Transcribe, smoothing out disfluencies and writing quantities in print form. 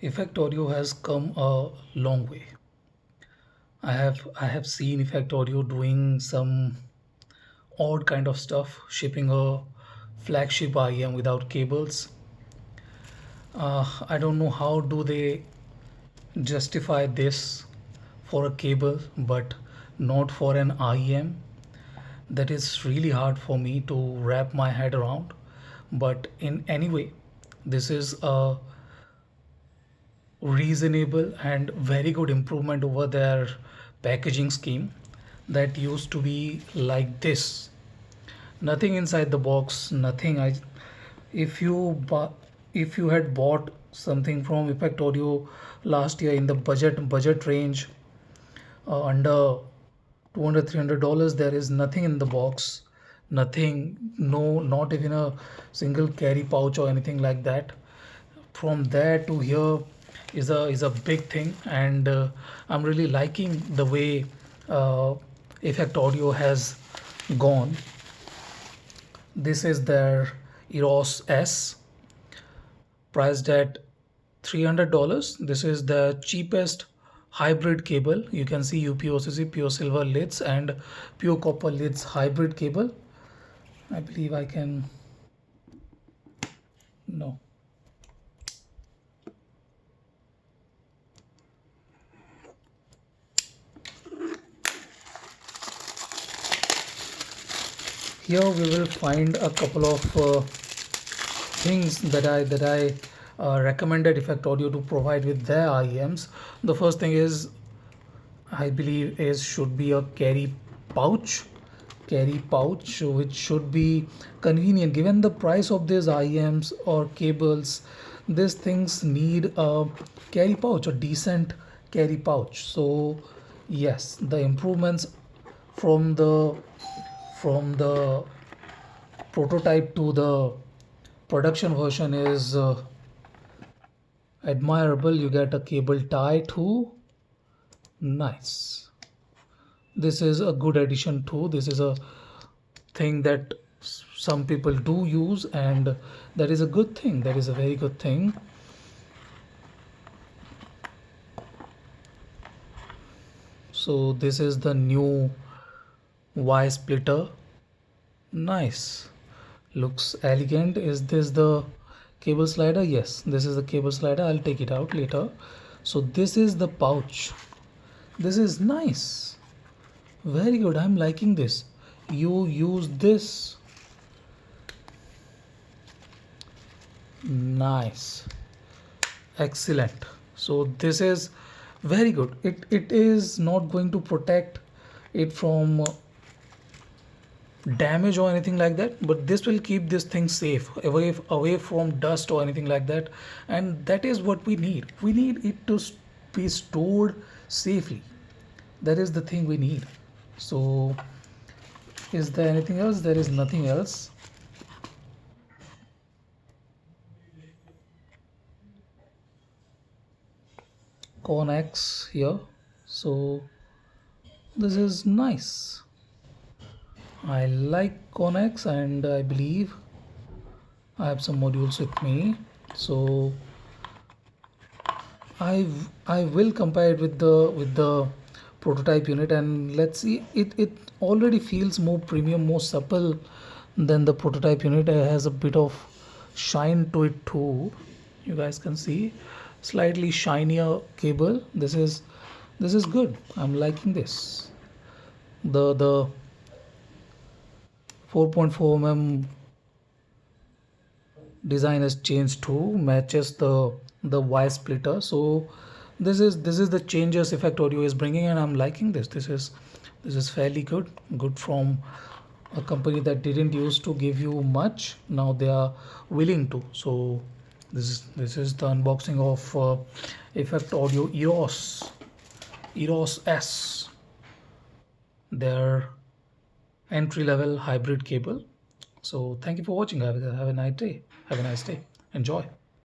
Effect Audio has come a long way. I have seen Effect Audio doing some odd kind of stuff, shipping a flagship IEM without cables. I don't know how do they justify this for a cable, but not for an IEM. That is really hard for me to wrap my head around. But in any way, this is a reasonable and very good improvement over their packaging scheme that used to be like this. Nothing inside the box, nothing. If you if you had bought something from Effect Audio last year in the budget range, under 200 $300, there is nothing in the box, nothing, no, not even a single carry pouch or anything like that. From there to here is a big thing, and I'm really liking the way Effect Audio has gone. This is their Eros S, priced at $300. This is the cheapest hybrid cable. You can see UPOCC, pure silver lids, and pure copper lids hybrid cable. I believe I can. No. Here we will find a couple of things that I recommended Effect Audio to provide with their IEMs. The first thing is, I believe, is should be a carry pouch which should be convenient given the price of these IEMs or cables. These things need a carry pouch, a decent carry pouch. So yes, the improvements from the prototype to the production version is admirable. You get a cable tie too. Nice. This is a good addition too. This is a thing that some people do use, and that is a good thing. That is a very good thing. So this is the new Y splitter. Nice. Looks elegant. Is this the cable slider? Yes, this is the cable slider. I'll take it out later. So this is the pouch. This is nice. Very good. I'm liking this. You use this. Nice. Excellent. So this is very good. It is not going to protect it from damage or anything like that, but this will keep this thing safe, away from dust or anything like that. And that is what we need. We need it to be stored safely. That is the thing we need. So is there anything else? There is nothing else. Connex here. So this is nice. I like Connex, and I believe I have some modules with me. So I will compare it with the prototype unit, and let's see. It already feels more premium, more supple than the prototype unit. It has a bit of shine to it too. You guys can see slightly shinier cable. This is good. I'm liking this. The 4.4 mm design has changed too, matches the Y splitter. So this is the changes Effect Audio is bringing, and I'm liking this. This is fairly good from a company that didn't used to give you much. Now they are willing to. So this is the unboxing of Effect Audio Eros S, their entry level hybrid cable. So thank you for watching. Have a nice day. Enjoy.